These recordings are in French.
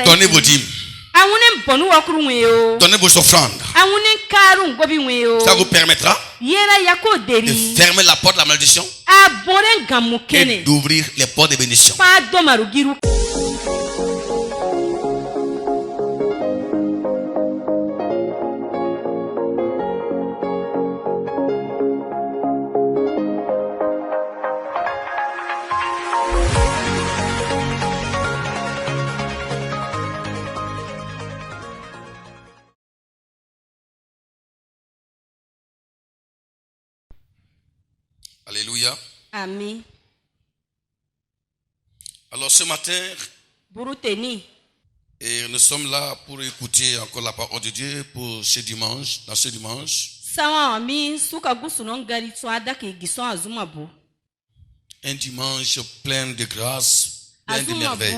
Donnez vos dîmes. Donnez vos offrandes. Ça vous permettra de fermer la porte de la malédiction et d'ouvrir les portes de bénédiction. Alléluia. Amen. Alors ce matin, et nous sommes là pour écouter encore la parole de Dieu pour ce dimanche, dans ce dimanche. Un dimanche plein de grâce, plein de merveilles.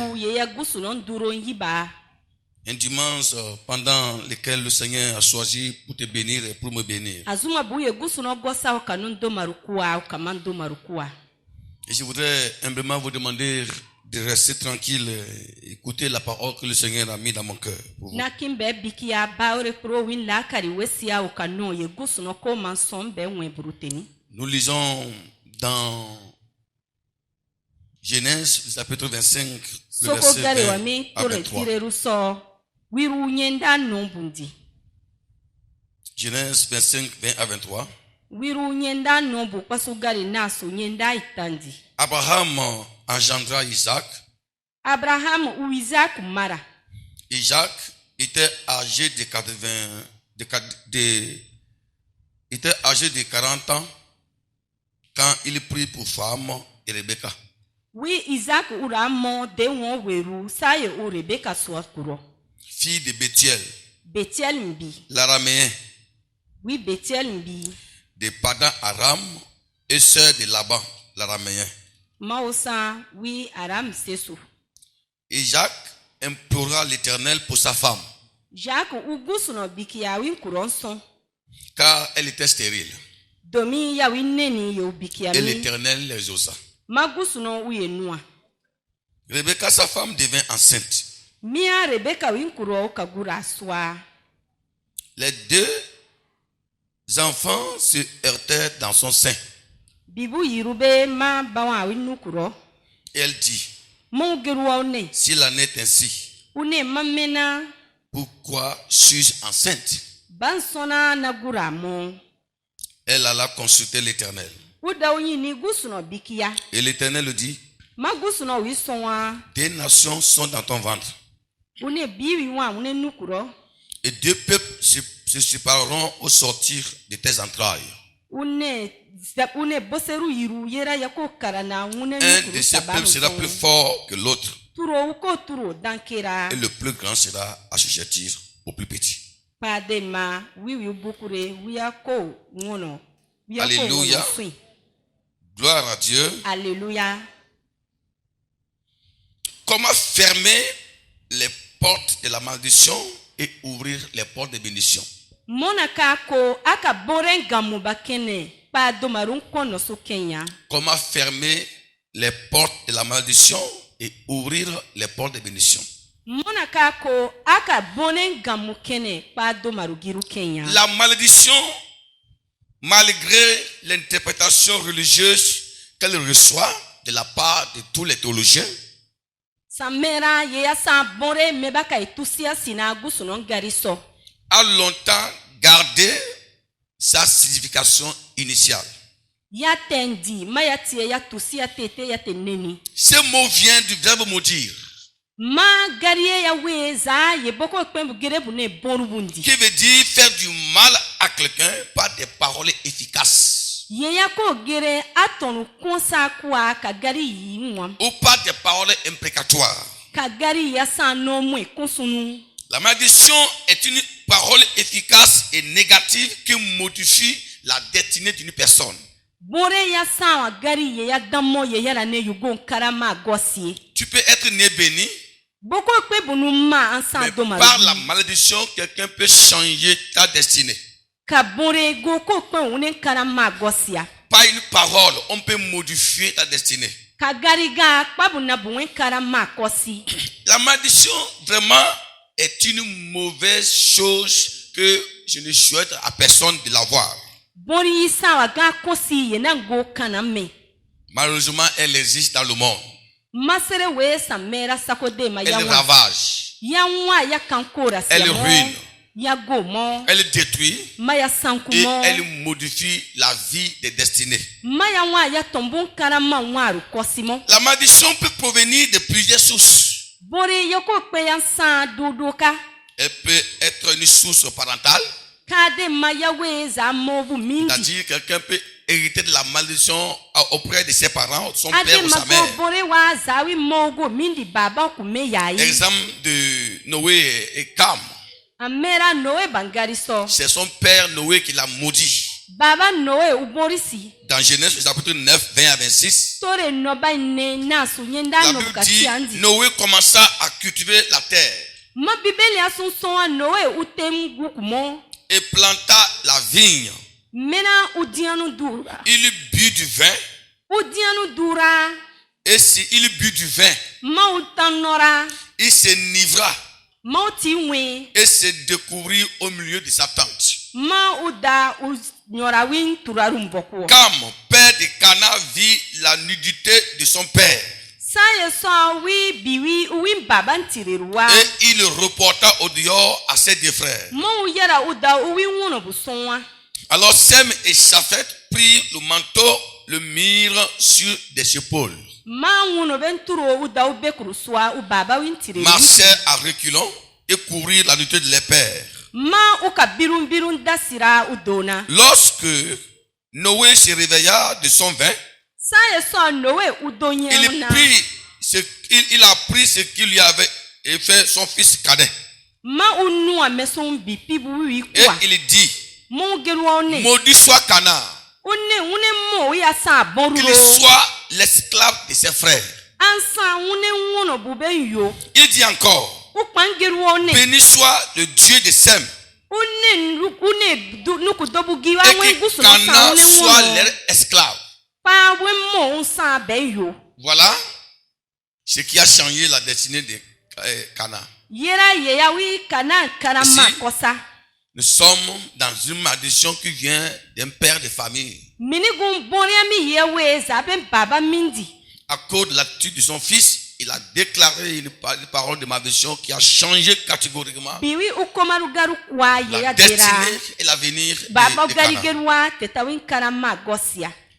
Un dimanche pendant lequel le Seigneur a choisi pour te bénir et pour me bénir. Et je voudrais humblement vous demander de rester tranquille et écouter la parole que le Seigneur a mis dans mon cœur. Nous lisons dans Genèse, chapitre 25, le verset 20 à 23. Genèse 25, 20 à 23. Abraham engendra Isaac. Isaac était âgé de 40 ans quand il prit pour femme Rebecca. Fille de Bethuel, l'araméen, de Padan Aram et sœur de Laban, l'araméen. Isaac implora l'Éternel pour sa femme, car elle était stérile. Et l'Éternel les exauça. Rebecca, sa femme, devint enceinte. Les deux enfants se heurtèrent dans son sein. Et elle dit, s'il en est ainsi, pourquoi suis-je enceinte? Elle alla consulter l'Éternel. Et l'Éternel lui dit, des nations sont dans ton ventre. Et deux peuples se sépareront au sortir de tes entrailles. Un de ces peuples sera plus fort que l'autre. Et le plus grand sera assujetti au plus petit. Alléluia. Gloire à Dieu. Alléluia. Comment fermer les portes de la malédiction et ouvrir les portes de bénédiction? Comment fermer les portes de la malédiction et ouvrir les portes de bénédiction? La malédiction, malgré l'interprétation religieuse qu'elle reçoit de la part de tous les théologiens, a longtemps gardé sa signification initiale. Ce mot vient du verbe maudire, qui veut dire faire du mal à quelqu'un par des paroles efficaces ou par des paroles imprécatoires. La malédiction est une parole efficace et négative qui modifie la destinée d'une personne. Tu peux être né béni, mais par la malédiction, quelqu'un peut changer ta destinée. Par une parole, on peut modifier ta destinée. La malédiction vraiment est une mauvaise chose que je ne souhaite à personne de l'avoir. Malheureusement, elle existe dans le monde. Elle ravage. Elle ruine. Elle détruit. Et elle modifie la vie des destinées. La malédiction peut provenir de plusieurs sources. Elle peut être une source parentale. C'est-à-dire que quelqu'un peut hériter de la malédiction auprès de ses parents, son père ou sa mère. Exemple de Noé et Cam. C'est son père Noé qui l'a maudit. Dans Genèse chapitre 9, 20 à 26, la Bible dit Noé commença à cultiver la terre et planta la vigne. Il but du vin. Et s'il but du vin, il s'enivra et se découvrit au milieu de sa tente. Cam, père de Cana, vit la nudité de son père. Et il le reporta au dehors à ses deux frères. Alors Sem et Japheth prirent le manteau, le mirent sur des épaules. Marchèrent à reculons et coururent la nudité de leur père. Lorsque Noé se réveilla de son vin, il a pris ce qu'il lui avait fait son fils cadet. Et il dit, maudit soit Canaan, qu'il soit l'esclave de ses frères. Il dit encore, béni soit le Dieu de Sem, et que Canaan soit leur esclave. Voilà ce qui a changé la destinée de Canaan. Ici, nous sommes dans une malédiction qui vient d'un père de famille. À cause de l'attitude de son fils, il a déclaré une parole de malédiction qui a changé catégoriquement la destinée et l'avenir de Canaan.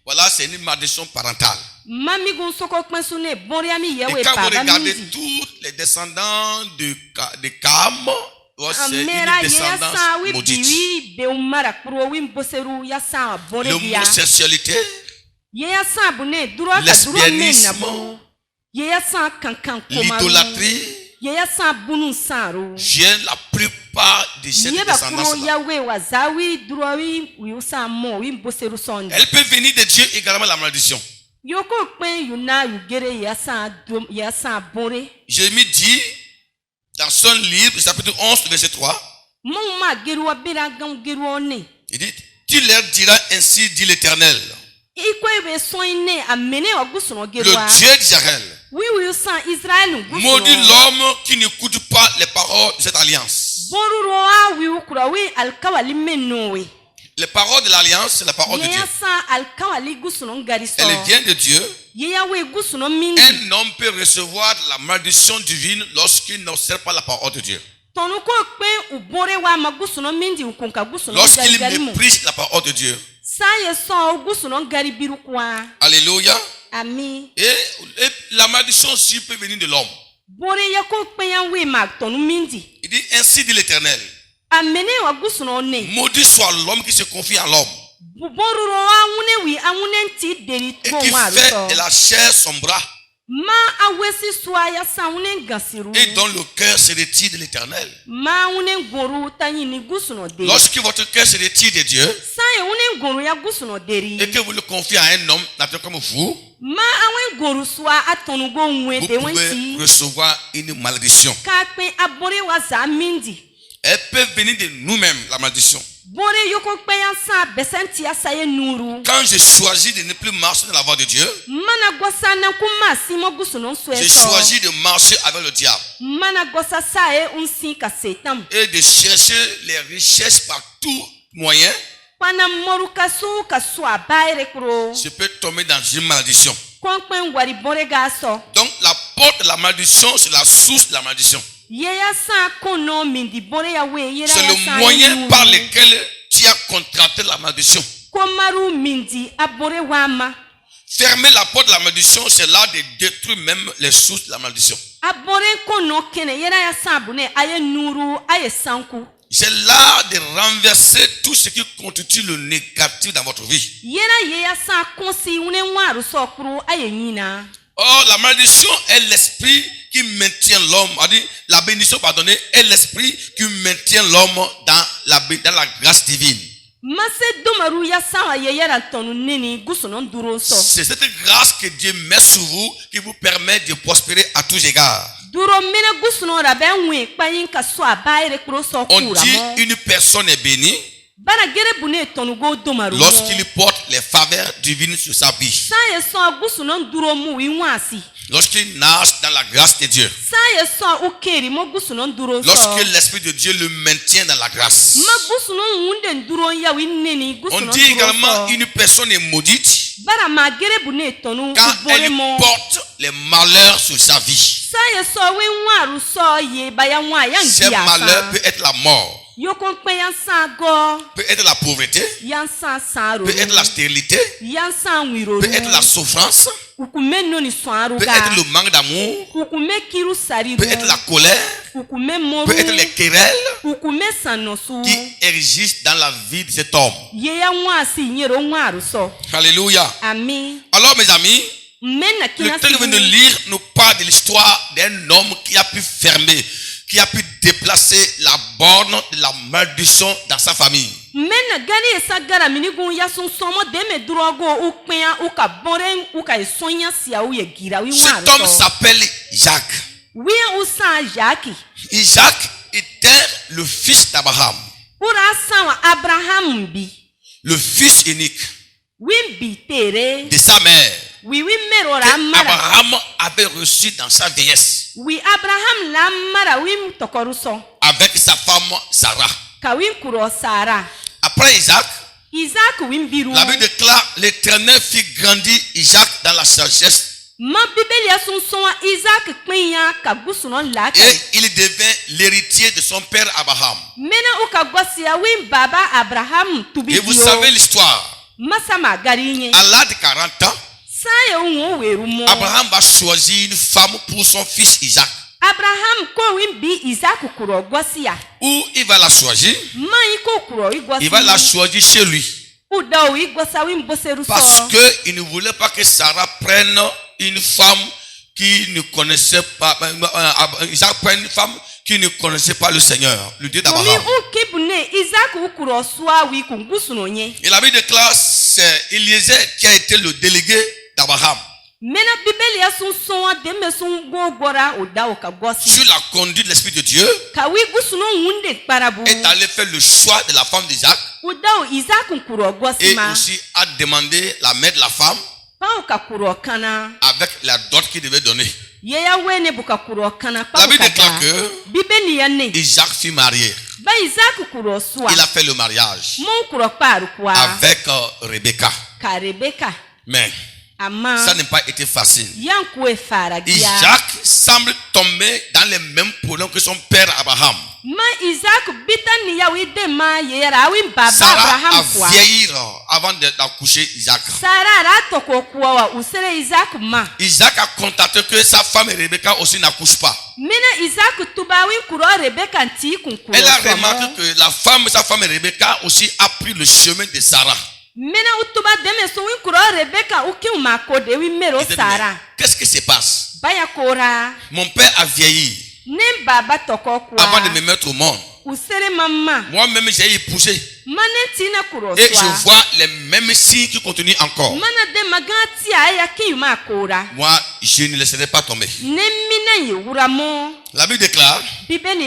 Voilà, c'est une malédiction parentale. Et quand vous regardez tous les descendants de Cam, c'est une descendance maudite. L'homosexualité, lesbianisme, l'idolâtrie vient la plupart de cette descendance-là. Elle peut venir de Dieu également, la malédiction. Jérémie dit dans son livre, chapitre 11, verset 3, il dit, tu leur diras ainsi, dit l'Éternel, le Dieu d'Israël, maudit l'homme qui n'écoute pas les paroles de cette alliance. Les paroles de l'alliance, c'est la parole de Dieu. Elle vient de Dieu. Un homme peut recevoir la malédiction divine lorsqu'il n'observe pas la parole de Dieu. Lorsqu'il méprise la parole de Dieu. Alléluia. Et la malédiction aussi peut venir de l'homme. Il dit, ainsi dit l'Éternel, maudit soit l'homme qui se confie à l'homme et qui fait de la chair son bras et dont le cœur se retire de l'Éternel. Lorsque votre cœur se retire de Dieu et que vous le confiez à un homme comme vous, vous pouvez recevoir une malédiction. Elle peut venir de nous-mêmes, la malédiction. Quand je choisis de ne plus marcher dans la voie de Dieu, j'ai choisi de marcher avec le diable et de chercher les richesses par tout moyen. Je peux tomber dans une malédiction. Donc la porte de la malédiction, c'est la source de la malédiction. C'est le moyen par lequel tu as contracté la malédiction. Fermer la porte de la malédiction, c'est l'art de détruire même les sources de la malédiction. C'est l'art de renverser tout ce qui constitue le négatif dans votre vie. Or, la malédiction est l'esprit qui maintient l'homme. La bénédiction, pardonnez, est l'esprit qui maintient l'homme dans la grâce divine. C'est cette grâce que Dieu met sur vous qui vous permet de prospérer à tous égards. On dit une personne est bénie lorsqu'il porte les faveurs divines sur sa vie. Lorsqu'il nage dans la grâce de Dieu. Lorsque l'Esprit de Dieu le maintient dans la grâce. On dit également une personne est maudite quand elle porte les malheurs sur sa vie. Ces malheurs peuvent être la mort, peut être la pauvreté, peut être la stérilité, peut être la souffrance, peut être le manque d'amour, peut être la colère, peut être les querelles qui existent dans la vie de cet homme. Alléluia. Alors mes amis, le texte que nous venons de lire nous parle de l'histoire d'un homme qui a pu fermer, qui a pu déplacer la borne de la malédiction dans sa famille. Cet homme s'appelle Jacques. Jacques était le fils d'Abraham, le fils unique de sa mère, qu'Abraham avait reçu dans sa vieillesse avec sa femme Sarah. Après Isaac, la Bible déclare l'Éternel fit grandir Isaac dans la sagesse et il devint l'héritier de son père Abraham. Et vous savez l'histoire. À l'âge de 40 ans, Abraham va choisir une femme pour son fils Isaac. Où il va la choisir? Il va la choisir chez lui. Parce qu'il ne voulait pas que Sarah prenne une femme qui ne connaissait pas. Isaac prenne une femme qui ne connaissait pas le Seigneur, le Dieu d'Abraham. Et la Bible déclare c'est Eliezer qui a été le délégué d'Abraham. Sur la conduite de l'Esprit de Dieu, est allé faire le choix de la femme d'Isaac et aussi a demandé la mère de la femme avec la dot qu'il devait donner. La Bible déclare que Isaac fut marié. Il a fait le mariage avec Rebecca. Mais ça n'a pas été facile. Isaac semble tomber dans les mêmes problèmes que son père Abraham. Sarah a vieilli avant d'accoucher Isaac. Isaac a constaté que sa femme Rebecca aussi n'accouche pas. Elle a remarqué que sa femme Rebecca aussi a pris le chemin de Sarah. Qu'est-ce qui se passe? Mon père a vieilli avant de me mettre au monde. Moi-même j'ai épousé. Et je vois les mêmes signes qui continuent encore. Moi, je ne laisserai pas tomber. La Bible déclare,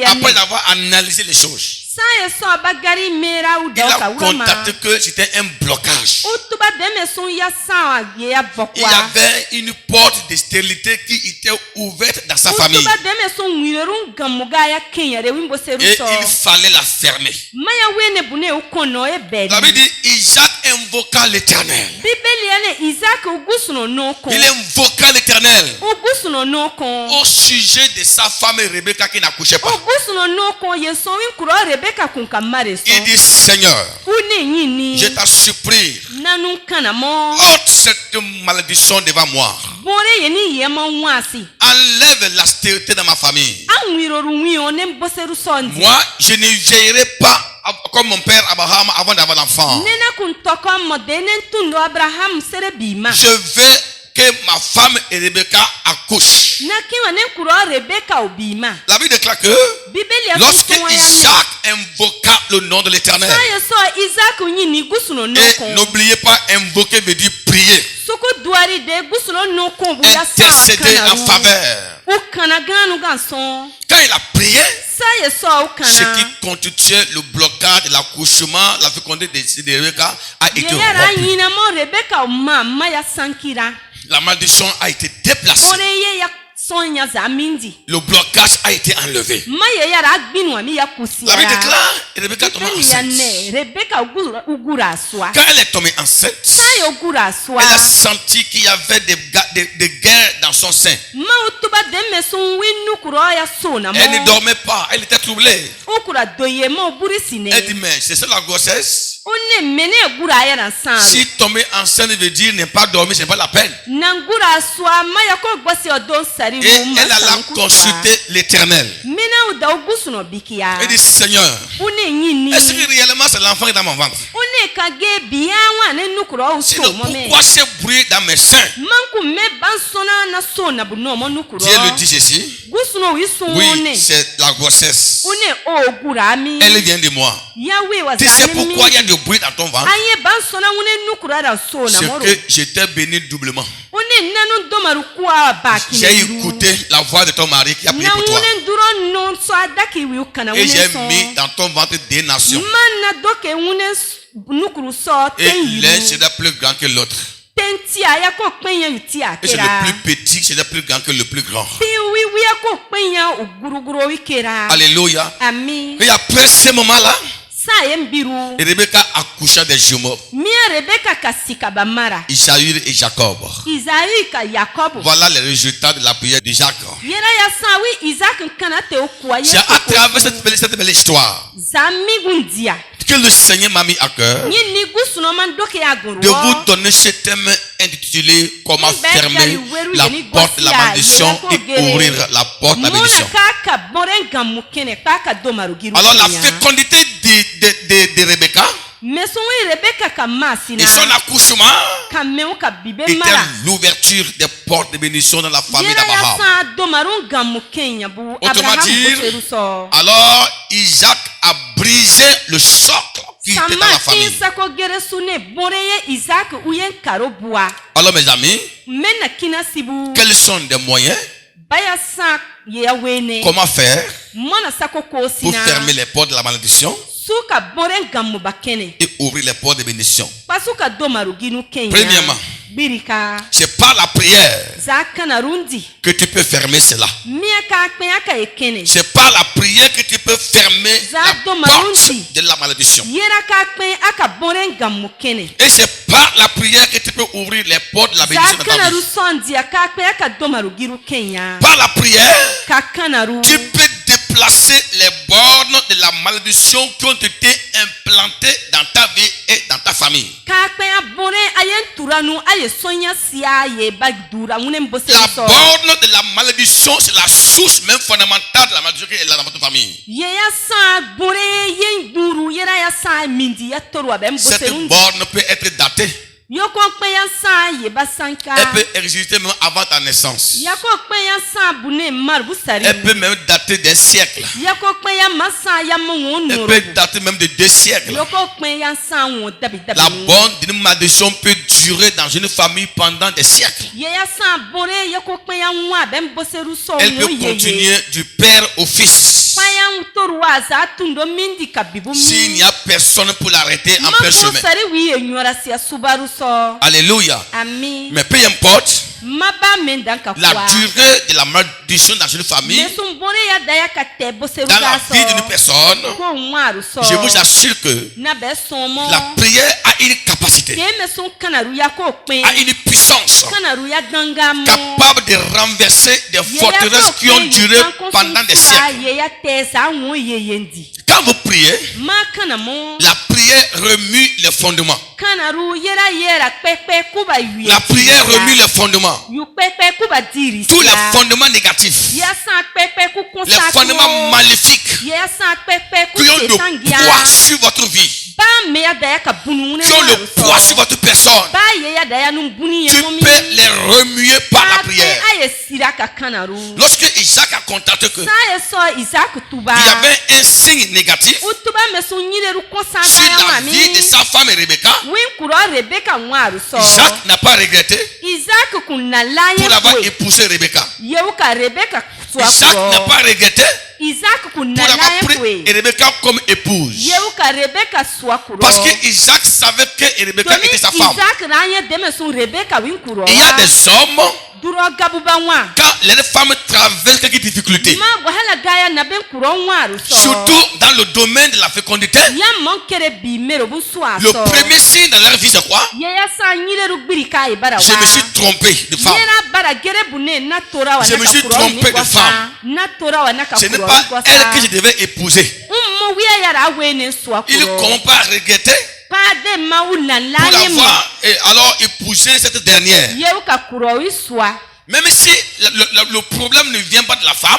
après avoir analysé les choses, il a constaté que c'était un blocage. Il y avait une porte de stérilité qui était ouverte dans sa famille. Et il fallait la fermer. La Bible dit, Isaac invoqua l'Éternel. Il invoqua l'Éternel au sujet de sa femme Rebecca qui n'accouchait pas. Il dit, Seigneur, je t'en supplie, ôte cette malédiction devant moi. Enlève la stérilité dans ma famille. Moi, je ne vieillirai pas comme mon père Abraham avant d'avoir l'enfant. Je veux que ma femme et Rebecca accouchent. La Bible déclare que lorsque Isaac invoqua le nom de l'Éternel, et n'oubliez pas, invoquer veut dire prier, intercéder en faveur. Quand il a prié, ce qui constituait le blocage de l'accouchement, la fécondité de Rebecca a été rompue. La malédiction a été déplacée. Le blocage a été enlevé. La Bible déclare, Rebecca tombe enceinte. Quand elle est tombée enceinte, elle a senti qu'il y avait des guerres dans son sein. Elle ne dormait pas, elle était troublée. Elle dit, mais c'est ça la grossesse? Si tomber enceinte veut dire ne pas dormir, ce n'est pas la peine. Et elle alla consulter l'Éternel. Elle dit, Seigneur, est-ce que réellement c'est l'enfant qui est dans mon ventre? Sinon, pourquoi ce bruit dans mes seins? Dieu lui dit ceci. Oui, c'est la grossesse. Elle vient de moi. Tu sais pourquoi il y a du bruit dans ton ventre? C'est que j'étais béni doublement. J'ai écouté la voix de ton mari qui a prié pour toi. Et j'ai mis dans ton ventre des nations. Et l'un sera plus grand que l'autre. Et c'est le plus petit, c'est le plus grand que le plus grand. Alléluia. Et après ce moment-là, Rebecca accoucha des jumeaux, Isaïe et Jacob. Voilà les résultats de la prière de Jacques. C'est à travers cette belle histoire que le Seigneur m'a mis à cœur de vous donner ce thème intitulé Comment fermer la porte de la malédiction et ouvrir la porte de la bénédiction. Alors la fécondité de Rebecca et son accouchement était l'ouverture des portes de bénédiction dans la famille d'Abraham. Autrement dit, alors Isaac a brisé le socle qui était dans la famille. Alors mes amis, quels sont les moyens? Comment faire pour fermer les portes de la malédiction et ouvrir les portes de bénédiction? Premièrement, c'est par la prière que tu peux fermer cela. C'est par la prière que tu peux fermer la porte de la malédiction. Et c'est par la prière que tu peux ouvrir les portes de la bénédiction de ta vie. Par la prière, tu peux déplacer les bornes de la malédiction qui ont été implantées dans ta vie et dans ta famille. La borne de la malédiction, c'est la source même fondamentale de la malédiction qui est là dans votre famille. Cette borne peut être datée. Elle peut exister même avant ta naissance. Elle peut même dater d'un siècle. Elle peut dater même de 2 siècles. La bonne d'une malédiction peut durer dans une famille pendant des siècles. Elle peut continuer du père au fils. S'il n'y a personne pour l'arrêter en plein chemin. Alléluia. Mais peu importe la durée de la malédiction dans une famille, dans la vie d'une personne, je vous assure que la prière a une capacité, a une puissance capable de renverser des forteresses qui ont duré pendant des siècles. Quand vous priez, la prière remue les fondements. La prière remue les fondements. Tous les fondements négatifs, les fondements maléfiques qui ont le poids sur votre vie, qui ont le poids sur votre personne, tu peux les remuer par la prière. Lorsque Isaac a constaté que il y avait un signe négatif sur la vie de sa femme Rebecca, Isaac n'a pas regretté pour avoir épousé Rebecca. Isaac n'a pas regretté pour avoir pris Rebecca comme épouse. Parce que Isaac savait que Rebecca était sa femme. Il y a des hommes, quand les femmes traversent quelques difficultés, surtout dans le domaine de la fécondité, le premier signe dans leur vie c'est quoi? Je me suis trompé de femme. Je me suis trompé de femme. Ce n'est pas elle que je devais épouser. Il commence pas à regretter pour avoir alors épousé cette dernière. Même si le problème ne vient pas de la femme,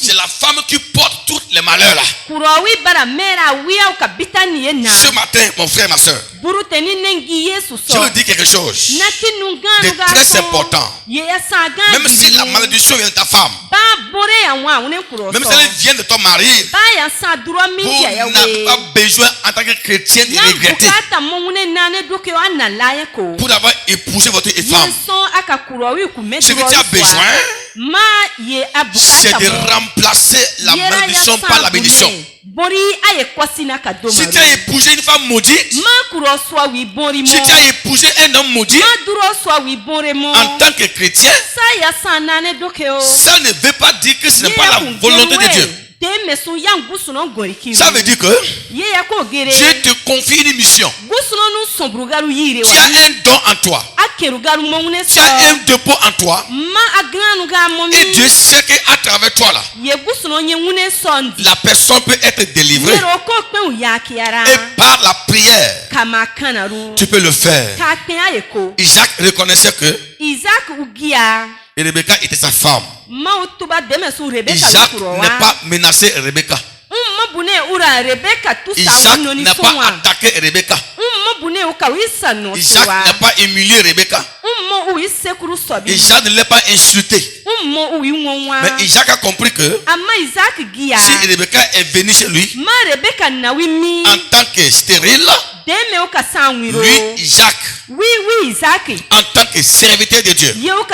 c'est la femme qui porte tous les malheurs là. Ce matin, mon frère, ma soeur, je veux dire quelque chose de très important. Même si la malédiction vient de ta femme, même si elle vient de ton mari, vous n'avez pas besoin en tant que chrétien de regretter pour avoir épousé votre femme. Ce que tu as besoin, c'est de remplacer la malédiction par la bénédiction. Si tu as épousé une femme maudite, si tu as épousé un homme maudit, en tant que chrétien, ça ne veut pas dire que ce n'est pas la volonté de Dieu. Ça veut dire que Dieu te confie une mission. Tu as un don en toi. Tu as un dépôt en toi. Et Dieu sait qu'à travers toi là, la personne peut être délivrée. Et par la prière, tu peux le faire. Isaac reconnaissait que Rebecca était sa femme. Isaac n'a pas menacé Rebecca. Isaac n'a pas attaqué Rebecca. Isaac n'a pas humilié Rebecca. Isaac ne l'a pas insulté. Mais Isaac a compris que si Rebecca est venue chez lui en tant que stérile, lui, Isaac, en tant que serviteur de Dieu, en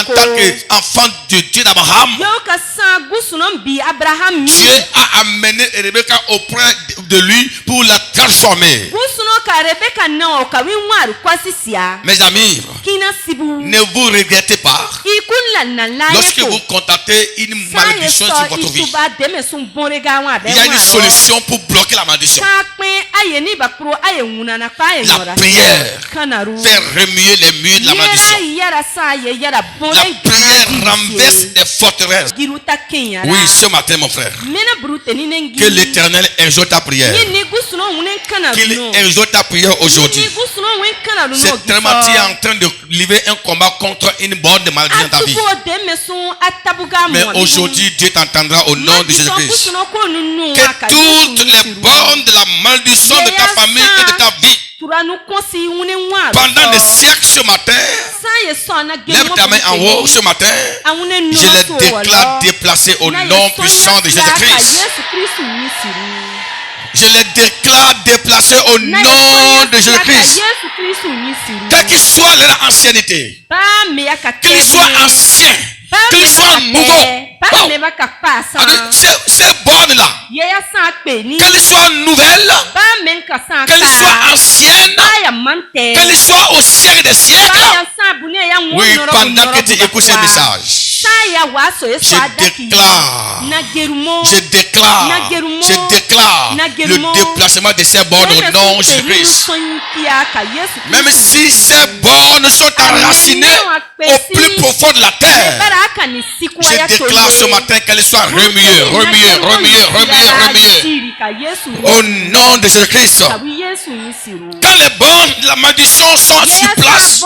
tant qu'enfant de Dieu d'Abraham, Dieu a amené Rebecca auprès de lui pour la transformer. Mes amis, ne vous regrettez pas lorsque vous constatez une malédiction sur votre vie. Il y a une solution pour bloquer la malédiction. La prière fait remuer les murs de la malédiction. La prière renverse les forteresses. Oui, ce matin, mon frère, que l'Éternel exauce ta prière. Qu'il exauce ta prière aujourd'hui. C'est tellement tu es en train de livrer un combat contre une bonne de malédiction dans ta vie. Mais aujourd'hui, Dieu t'entendra au nom de Jésus-Christ. Que toutes les bornes de la malédiction de de ta famille et de ta vie. Pendant des siècles ce matin, lève ta main en haut ce matin. Je les déclare déplacés au nom puissant de Jésus-Christ. Je les déclare déplacés au nom de Jésus-Christ. Quelle qu'il soit leur ancienneté, qu'ils soient anciens, qu'ils soient nouveaux. Ces bornes-là, qu'elles soient nouvelles, qu'elles soient anciennes, qu'elles soient au siècle des siècles. Oui, pendant que tu écoutes ce message, je déclare le déplacement de ces bornes au nom de Jésus-Christ. Même si ces bornes sont enracinées au plus profond de la terre, je déclare ce matin qu'elles soient remuées. Au nom de Jésus-Christ. Quand les bornes de la malédiction sont sur place,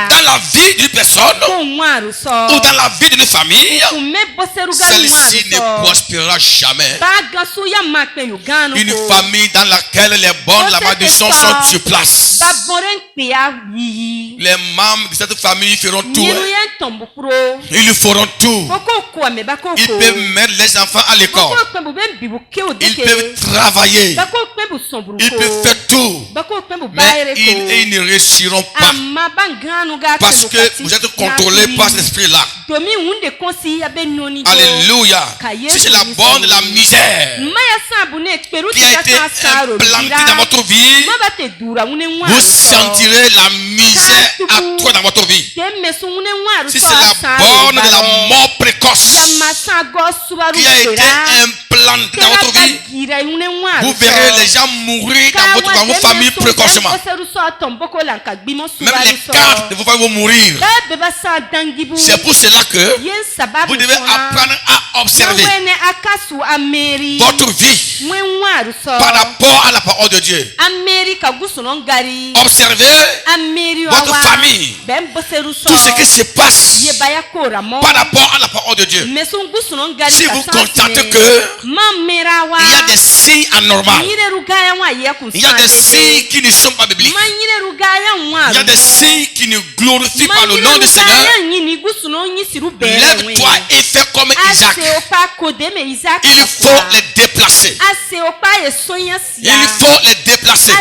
dans la vie d'une personne ou dans la vie d'une famille, celle-ci ne prospérera jamais. Une famille dans laquelle les bornes de la malédiction sont sur place, les membres de cette famille feront tout. Ils feront tout. Ils peuvent mettre les enfants à l'école. Ils peuvent travailler. Ils peuvent faire tout. Mais ils ne réussiront pas. Parce que vous êtes contrôlés par cet esprit-là. Alléluia. Si c'est la borne de la misère qui a été implantée dans votre vie, vous sentirez la misère à toi dans votre vie. Si c'est la borne de la mort précoce qui a été implantée dans votre vie, vous verrez les gens mourir dans votre famille précocement. Même les cadres de vos familles vont mourir. C'est pour cela que vous devez apprendre à observer votre vie par rapport à la parole de Dieu. Observez votre famille, tout ce qui se passe par rapport à la parole de Dieu. Si vous constatez que il y a des signes anormaux, il y a des signes qui ne sont pas bibliques, il y a des signes qui ne glorifient pas le nom du Seigneur, lève-toi et fais comme Isaac. Il faut les déplacer. Il faut les déplacer.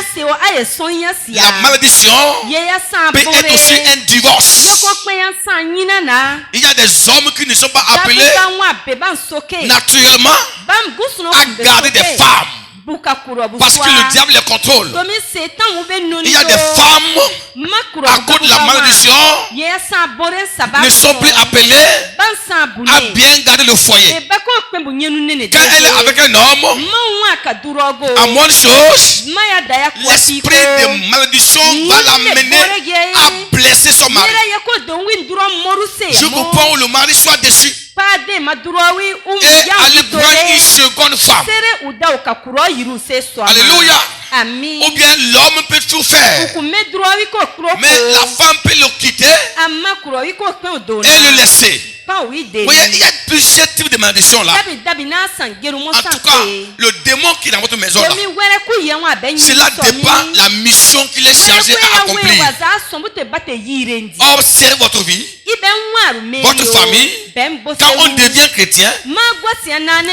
La malédiction peut être aussi un divorce. Il y a des hommes qui ne sont pas appelés naturellement à garder des femmes, parce que le diable les contrôle. Il y a des femmes, à cause de la malédiction, ne sont plus appelées à bien garder le foyer. Quand elle est avec un homme, à moins de choses, l'esprit de malédiction va l'amener à blesser son mari. Je comprends où le mari soit déçu et aller prendre une seconde femme. Alléluia. Ou bien l'homme peut tout faire, mais la femme peut le quitter et le laisser. Oui, il y a plusieurs types de malédictions là. En tout cas, le démon qui est dans votre maison là, cela dépend de la mission qu'il est chargé à accomplir. Observez votre vie, votre famille. Quand on devient chrétien,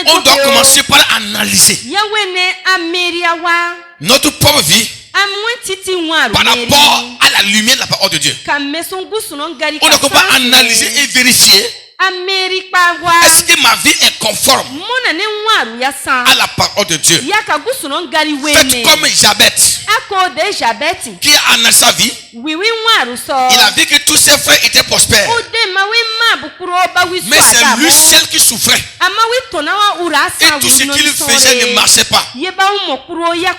on doit commencer par analyser notre propre vie par rapport à la lumière de la parole de Dieu. On doit pas analyser et vérifier. Est-ce que ma vie est conforme à la parole de Dieu? Faites comme Jabet, qui a analysé sa vie. Il a vu que tous ses frères étaient prospères, mais c'est lui seul qui souffrait. Et tout ce qu'il faisait ne marchait pas.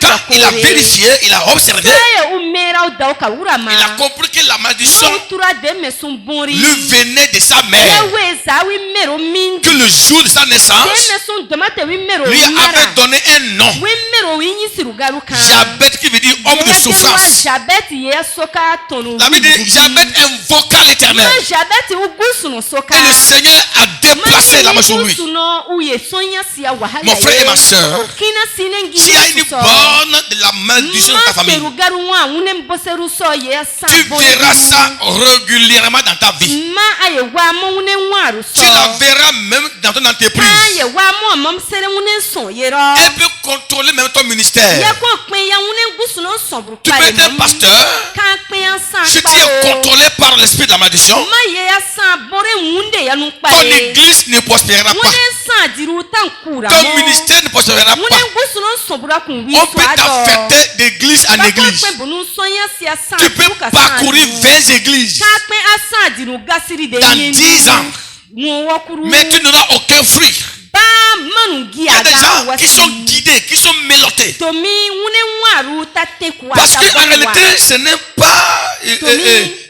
Quand il a vérifié, il a observé, il a compris que la malédiction lui venait de sa mère, que le jour de sa naissance lui avait donné un nom, Jabet, qui veut dire homme de souffrance. La Bible dit Jabet invoqua l'Éternel et le Seigneur a déplacé lancer la main sur lui. Mon frère et ma soeur, s'il y a une borne de la malédiction dans ta famille, tu verras ça régulièrement dans ta vie. Tu la verras même dans ton entreprise. Elle peut contrôler même ton ministère. Tu peux être un pasteur. Si tu es contrôlé par l'esprit de la malédiction, ton église ne prospérera pas. Ton ministère ne prospérera pas. On peut t'affecter d'église en église. Tu peux parcourir 20 églises dans 10 ans, mais tu n'auras aucun fruit. Il y a des gens qui sont guidés, qui sont mélotés. Parce qu'en réalité, ce n'est pas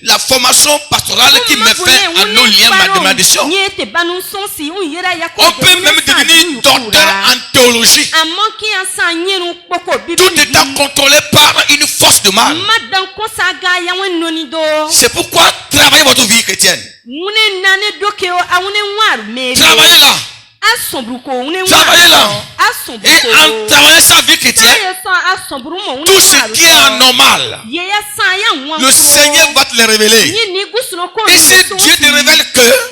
la formation pastorale qui me fait un lien de malédiction. On peut même devenir docteur en théologie. Tout est contrôlé par une force de mal. C'est pourquoi travaillez votre vie chrétienne. Travaillez là. Travaillez là. Et en travaillant sa vie chrétienne, tout ce qui est anormal, le Seigneur va te le révéler. Et si Dieu te révèle que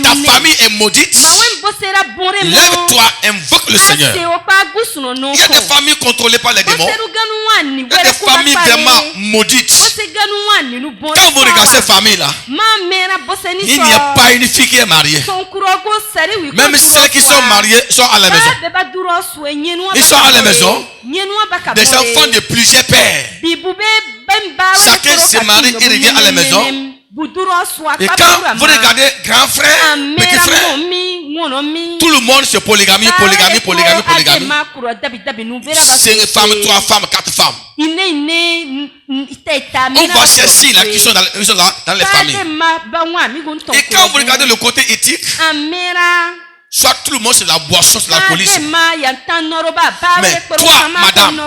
ta famille est maudite, lève-toi, invoque le Seigneur. Il y a des familles contrôlées par les démons. Il y a des familles vraiment maudites. Quand vous regardez ces familles-là, il n'y a pas une fille qui est mariée. Même ceux qui sont mariés sont à la maison. Ils sont à la maison. Des enfants de plusieurs pères. Chacun se marie et revient à la maison. Et quand vous regardez grand frère, petit frère, tout le monde c'est polygamie. C'est une femme, 3 femmes, 4 femmes. On va chercher là qui sont dans les familles. Et quand vous regardez le côté éthique, soit tout le monde c'est la boisson, c'est l'alcoolisme. Mais toi, madame,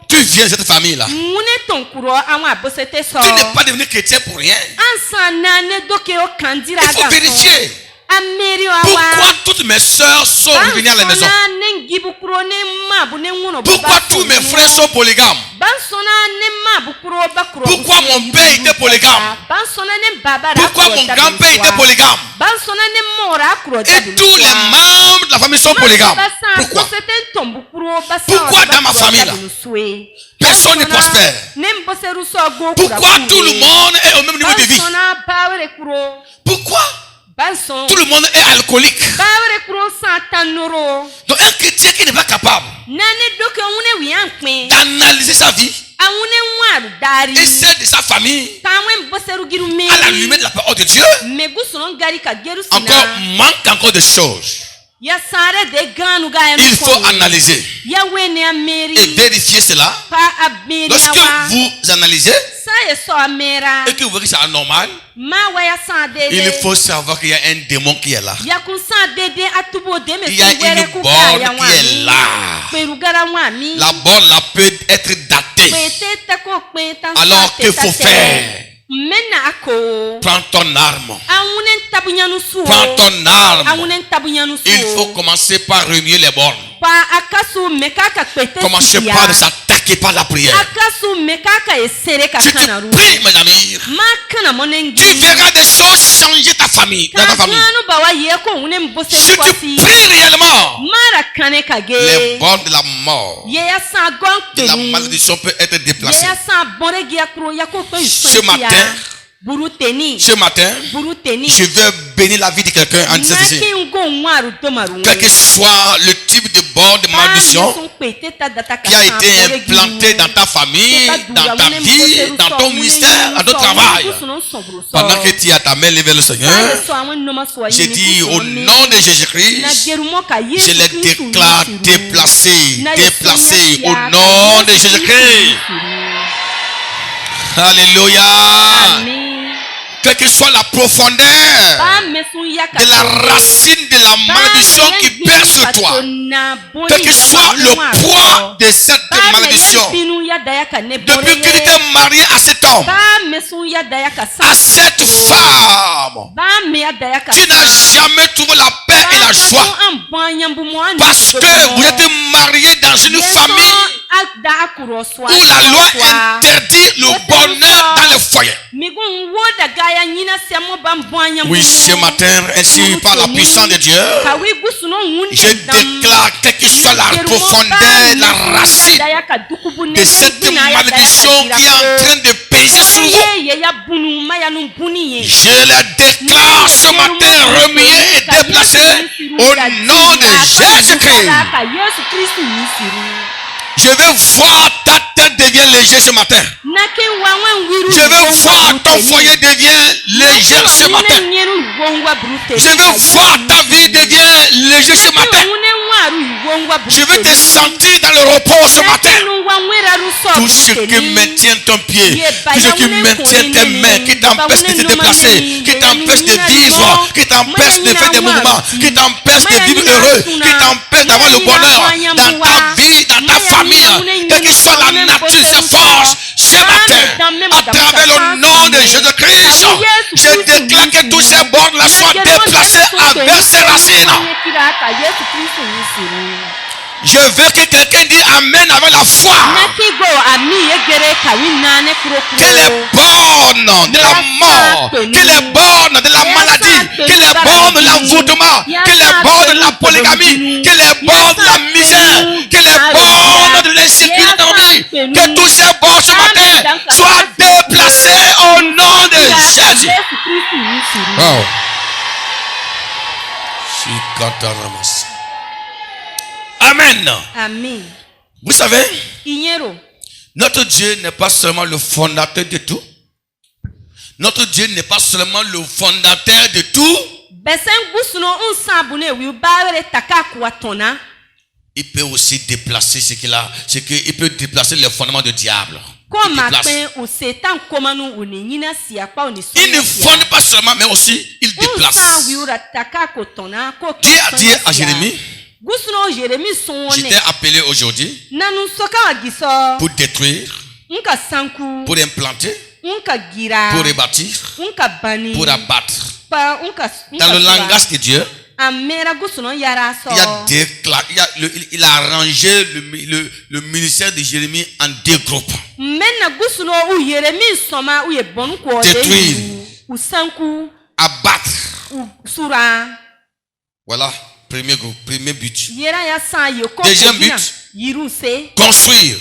tu viens de cette famille-là. Tu n'es pas devenu chrétien pour rien. Il faut vérifier. Pourquoi toutes mes soeurs sont revenues à la maison? Pourquoi tous mes frères sont polygames? Pourquoi mon père était polygame? Pourquoi mon grand-père était polygame? Et tous les membres de la famille sont polygames. Pourquoi? Pourquoi dans ma famille là, personne ne prospère? Pourquoi tout le monde est au même niveau de vie? Pourquoi tout le monde est alcoolique? Donc un chrétien qui n'est pas capable d'analyser sa vie et celle de sa famille à la lumière de la parole de Dieu, manque encore de choses. Il faut analyser et vérifier cela. Lorsque vous analysez et que vous voyez que c'est anormal, il faut savoir qu'il y a un démon qui est là. Il y a une borne qui est là. La borne là peut être datée. Alors qu'il faut faire? Prends ton arme. Prends ton arme. Il faut commencer par remuer les bornes. Commencez par de s'attaquer par la prière. Tu te pries, mes amis. Tu verras des choses changer ta famille, dans ta famille. Si tu pries réellement, les bornes de la mort, de la malédiction peut être déplacées. Ce matin, je veux bénir la vie de quelqu'un en disant ceci. Quel que soit le type de borne de malédiction qui a été implanté dans ta famille, dans ta vie, dans ton ministère, dans ton travail, pendant que tu as ta main levée le Seigneur, j'ai dit au nom de Jésus-Christ, je les déclare déplacés au nom de Jésus-Christ. Alléluia. quelle que soit la profondeur de la racine de la malédiction qui pèse sur toi, quel que soit le poids de cette malédiction, depuis que tu t'es marié à cet homme, à cette femme, tu n'as jamais trouvé la paix et la joie parce que vous êtes marié dans une famille où la loi interdit le bonheur dans le foyer. Oui, ce matin, ainsi par la puissance de Dieu, je déclare quelle que soit la profondeur, la racine de cette malédiction qui est en train de peser sur vous. Je la déclare ce matin remuée et déplacée au nom de Jésus-Christ. Je veux voir ta tête devient légère ce matin. Je veux voir ton foyer devient légère ce matin. Je veux voir ta vie devient légère ce matin. Je veux te sentir dans le repos ce matin. Tout ce qui maintient ton pied, tout ce qui maintient tes mains, qui t'empêche de te déplacer, qui t'empêche de vivre, qui t'empêche de faire des mouvements, qui t'empêche de vivre heureux, qui t'empêche d'avoir le bonheur dans ta vie, dans ta famille, quelle que soit la nature, ses forces, ce matin, à travers le nom de Jésus-Christ, je déclare que tous ces bornes-là soient déplacés avec ses racines. Je veux que quelqu'un dise Amen avec la foi. Qu'elle est borne de la mort, qu'elle est borne de la maladie, qu'elle est borne de l'envoûtement, qu'elle est borne de la polygamie, qu'elle est borne de la misère, qu'elle est borne de l'insécurité dans la vie. Que tous ces bornes ce matin soient déplacés au nom de Jésus. Wow. Amen. Amen. Vous savez, notre Dieu n'est pas seulement le fondateur de tout. Notre Dieu n'est pas seulement le fondateur de tout. Il peut aussi déplacer ce qu'il a, il peut déplacer les fondements du diable. Il ne fonde pas seulement, mais aussi il déplace. Dieu a dit à Jérémie, j'étais appelé aujourd'hui pour détruire, pour implanter, pour rebâtir, pour abattre. Dans le langage de Dieu, il a arrangé le ministère de Jérémie en deux groupes. Détruire, abattre. Voilà. Premier groupe, premier but. Deuxième but, construire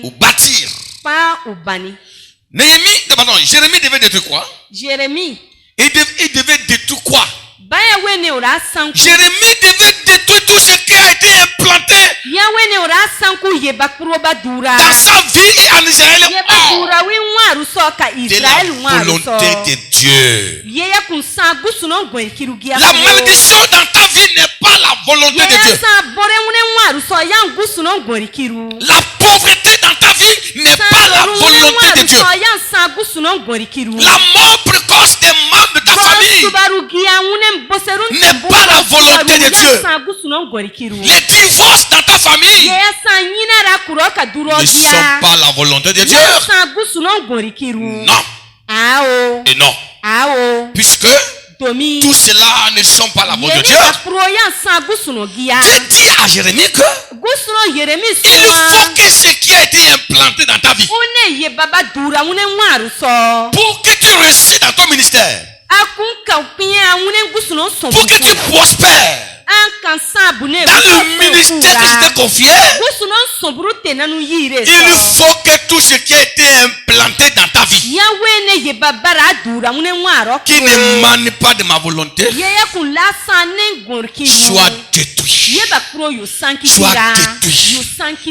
ou bâtir. Jérémie devait détruire quoi? Il devait détruire quoi? Jérémie devait détruire tout ce qui a été implanté dans sa vie et en Israël. De la volonté de Dieu. La malédiction dans ta vie n'est pas la volonté de Dieu. La pauvreté dans ta vie n'est pas la volonté de Dieu. La mort précoce des membres de ta famille n'est pas la volonté de Dieu. Les divorces dans ta famille ne sont pas la volonté de Dieu. Non. Et non. Puisque tout cela ne sont pas la volonté de Dieu. Dieu dit à Jérémie que il faut que ce qui a été implanté dans ta vie, pour que tu réussisses dans ton ministère, pour que tu prospères dans le ministère que je t'ai confié, il faut que tout ce qui a été implanté dans ta vie, qui n'émane pas de ma volonté, soit détruit,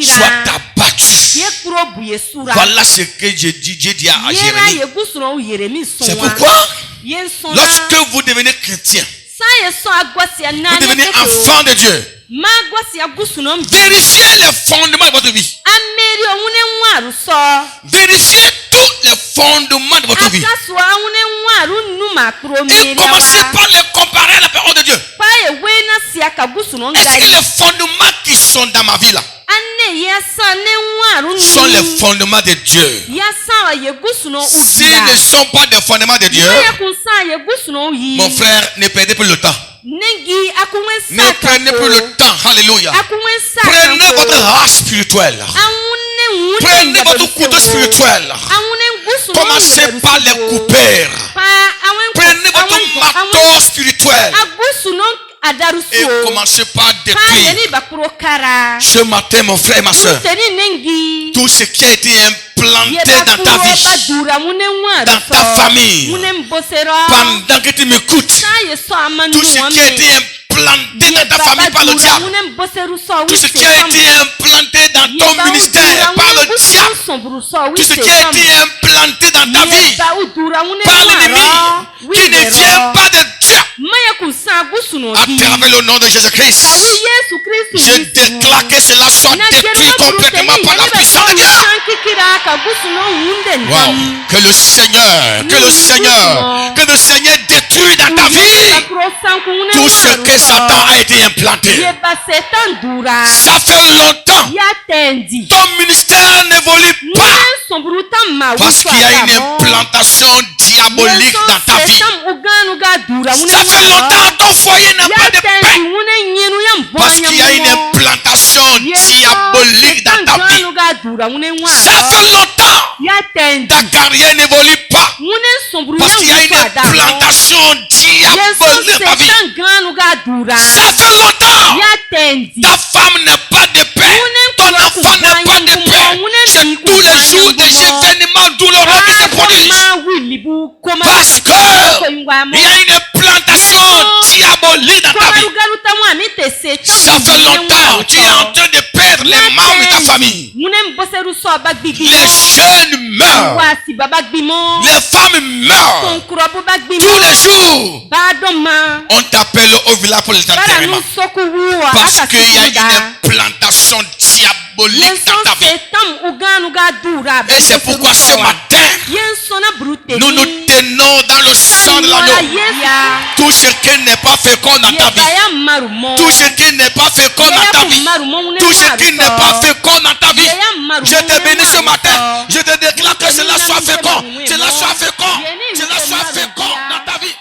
soit abattu. Voilà ce que Dieu dit à Jérémie. C'est pourquoi lorsque vous devenez chrétien, vous devenez enfant de Dieu, vérifiez les fondements de votre vie. Vérifiez tous les fondements de votre vie. Et commencez par les comparer à la parole de Dieu. Est-ce que les fondements qui sont dans ma vie là sont les fondements de Dieu? S'ils ne sont pas des fondements de Dieu, mon frère, ne perdez plus le temps. Ne prenez plus le temps. Alléluia. Prenez votre hache spirituelle. Prenez votre couteau spirituel. Commencez par les couper. Prenez votre marteau spirituel. Et commencez par détruire. Ce matin, mon frère et ma soeur, tout ce qui a été implanté dans ta vie, dans ta famille, pendant que tu m'écoutes, tout ce qui a été implanté dans ta famille par le diable, tout ce qui a été implanté dans ton ministère par le diable, tout ce qui a été implanté dans ta vie par l'ennemi, qui ne vient pas de Dieu, à travers le nom de Jésus-Christ, je déclare que cela soit détruit complètement par la puissance de Dieu. Wow. Que le Seigneur détruise dans ta vie tout ce que Satan a été implanté. Ça fait longtemps. Ton ministère n'évolue pas parce qu'il y a une implantation diabolique dans ta vie. Ça fait longtemps ton foyer n'a pas de paix parce qu'il y a une implantation diabolique dans ta vie. Ça fait longtemps ta carrière n'évolue pas parce qu'il y a une implantation diabolique dans ta vie. Ça fait longtemps ta femme n'a pas de paix, ton enfant n'a pas de paix. C'est tous les jours des événements douloureux qui se produisent parce que il y a une implantation diabolique dans ta vie. Ça fait longtemps tu es en train de perdre les membres de ta famille. Les jeunes meurent, les femmes meurent tous les jours. On t'appelle au village pour les enterrements parce qu'il y a une implantation diabolique dans ta vie. Et c'est pourquoi ce matin nous nous tenons dans le sang de l'agneau. Tout ce qui n'est pas fécond dans ta vie, tout ce qui n'est pas fécond dans ta vie, tout ce qui n'est pas fécond dans ta vie, je te bénis ce matin. Je te déclare que cela soit fécond, cela soit fécond, cela soit fécond dans ta vie.